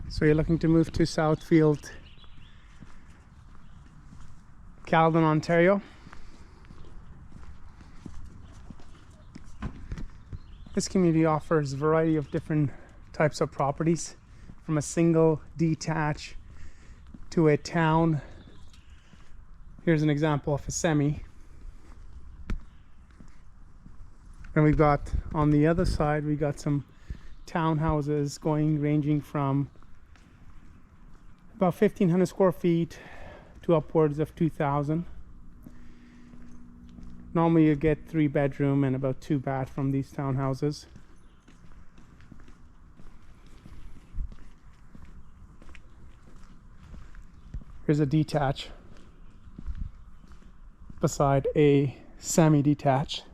So you're looking to move to Southfield, Caledon, Ontario. This community offers a variety of different types of properties, from a single detached to a town. Here's an example of a semi. And we've got on the other side, we got some townhouses ranging from about 1,500 square feet to upwards of 2,000. Normally you get 3-bedroom and about 2 bath from these townhouses. Here's a detached beside a semi-detached.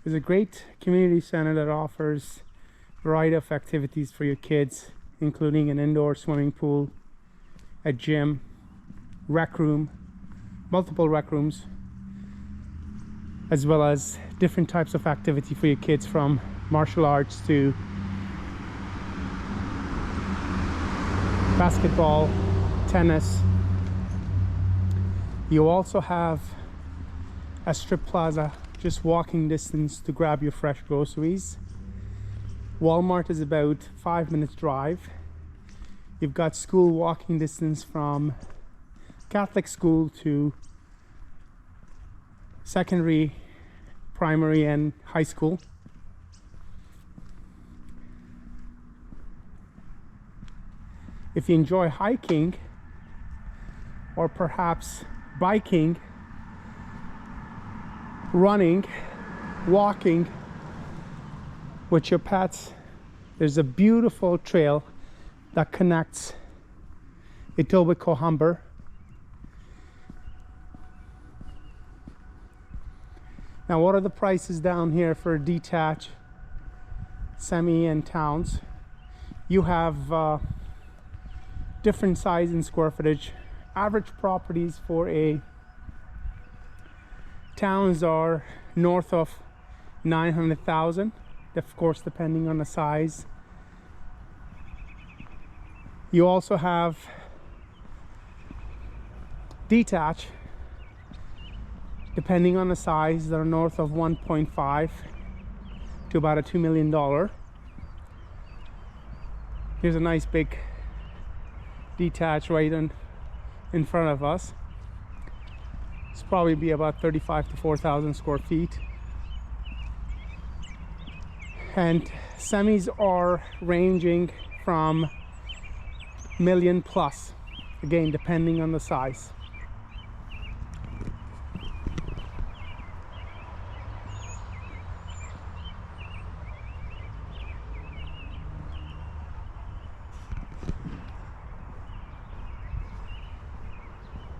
There's a great community center that offers a variety of activities for your kids, including an indoor swimming pool, a gym, rec room, multiple rec rooms, as well as different types of activity for your kids, from martial arts to basketball, tennis. You also have a strip plaza just walking distance to grab your fresh groceries. Walmart is about 5 minutes drive. You've got school walking distance from Catholic school to secondary, primary and high school. If you enjoy hiking or perhaps biking, running, walking with your pets, there's a beautiful trail that connects Etobicoke Humber Now, what are the prices down here for detached, semi and towns? You have different size and square footage. Average properties for a towns are north of 900,000, of course depending on the size. You also have detached, depending on the size, that are north of 1.5 to about a $2 million. Here's a nice big detached right in front of us. It's probably be about 35 to 4,000 square feet. And semis are ranging from million plus, again depending on the size.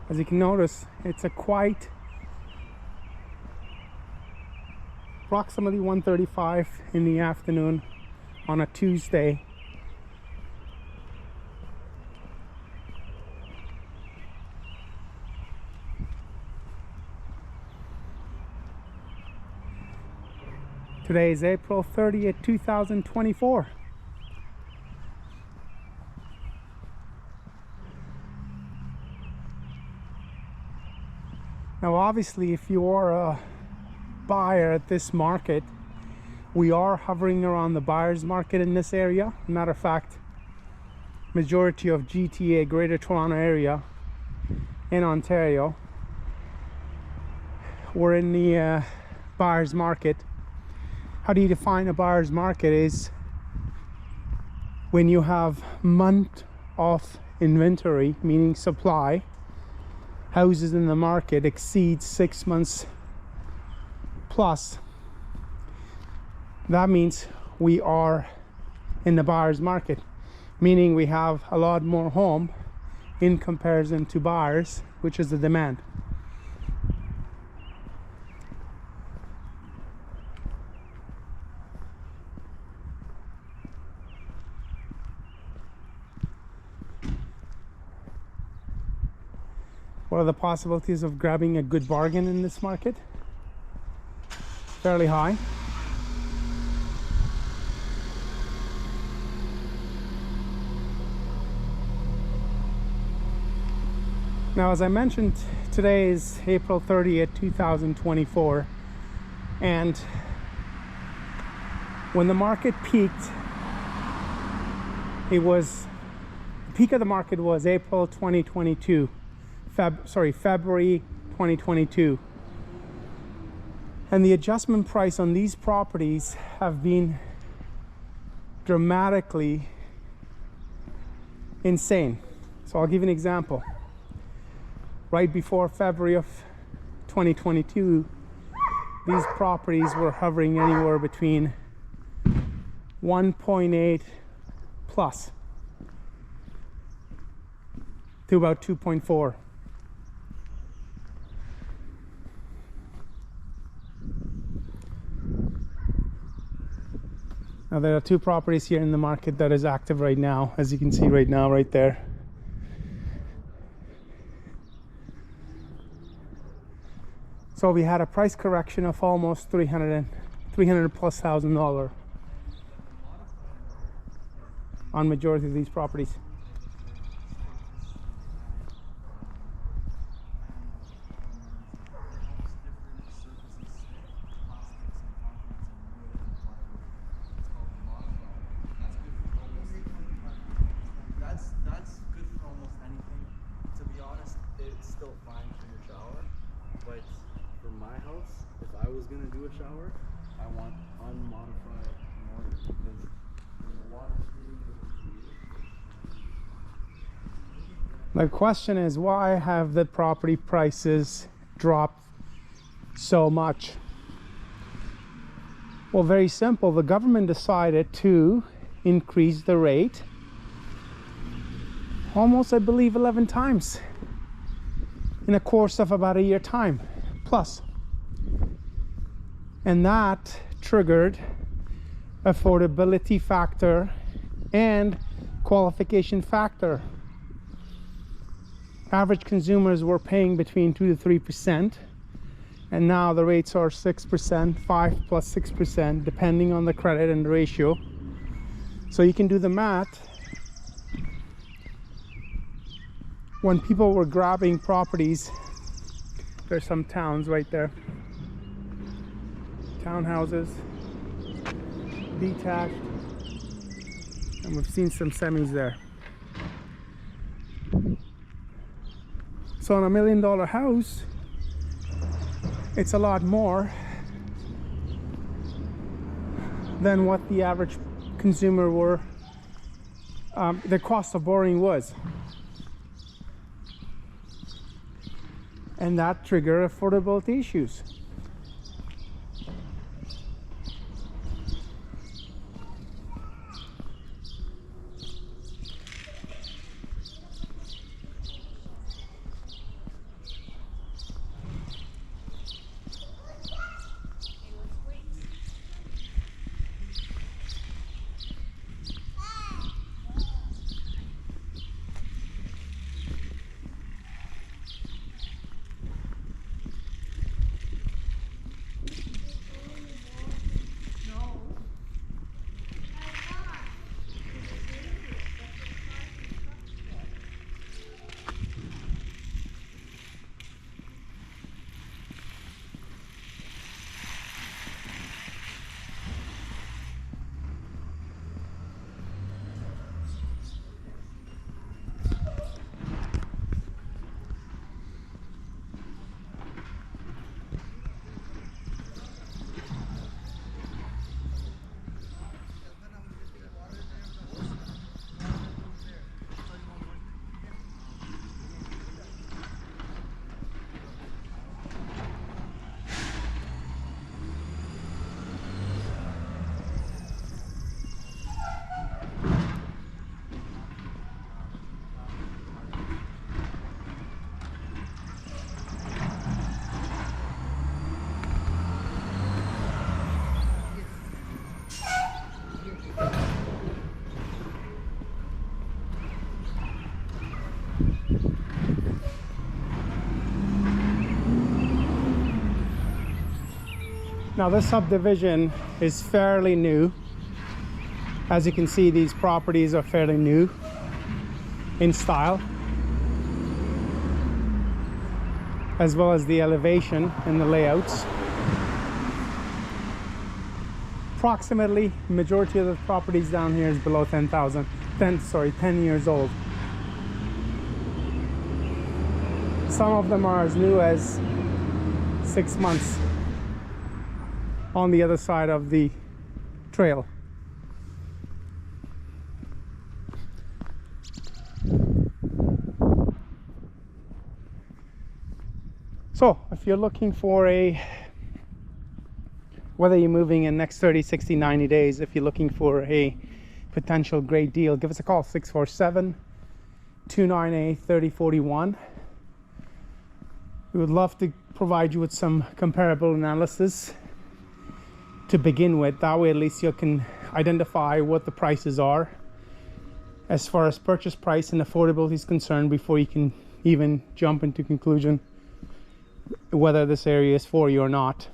As you can notice, it's a quite approximately 1:35 in the afternoon on a Tuesday. Today is April 30th, 2024. Now obviously, if you are a buyer at this market, we are hovering around the buyer's market in this area. Matter of fact, majority of GTA, Greater Toronto area in Ontario, we're in the buyer's market. How do you define a buyer's market? Is when you have month of inventory, meaning supply, houses in the market exceeds 6 months plus. That means we are in the buyer's market, meaning we have a lot more home in comparison to buyers, which is the demand. What are the possibilities of grabbing a good bargain in this market? fairly high. Now, as I mentioned, today is April 30th, 2024, and when the market peaked, the peak of the market was April 2022, February 2022. And the adjustment price on these properties have been dramatically insane. So I'll give you an example. Right before February of 2022, these properties were hovering anywhere between 1.8 plus to about 2.4. Now there are two properties here in the market that is active right now, as you can see right now, right there. So we had a price correction of almost $300 plus thousand on majority of these properties. That's good for almost anything. To be honest, it's still fine for your shower, but for my house, if I was gonna do a shower, I want unmodified mortar because the water. The question is, why have the property prices dropped so much? Well, very simple. The government decided to increase the rate almost, I believe, 11 times in a course of about a year time plus. And that triggered affordability factor and qualification factor. Average consumers were paying between 2 to 3%, and now the rates are 6%, 5 plus 6%, depending on the credit and the ratio. So you can do the math. When people were grabbing properties, there's some towns right there, townhouses, detached, and we've seen some semis there. So on $1 million house, it's a lot more than what the average consumer were, the cost of borrowing was. And that triggered affordability issues. Now this subdivision is fairly new. As you can see, these properties are fairly new in style, as well as the elevation and the layouts. Approximately, majority of the properties down here is below 10 years old. Some of them are as new as 6 months on the other side of the trail. So if you're looking for whether you're moving in next 30, 60, 90 days, if you're looking for a potential great deal, give us a call, 647-298-3041. We would love to provide you with some comparable analysis to begin with. That way at least you can identify what the prices are as far as purchase price and affordability is concerned before you can even jump into conclusion whether this area is for you or not.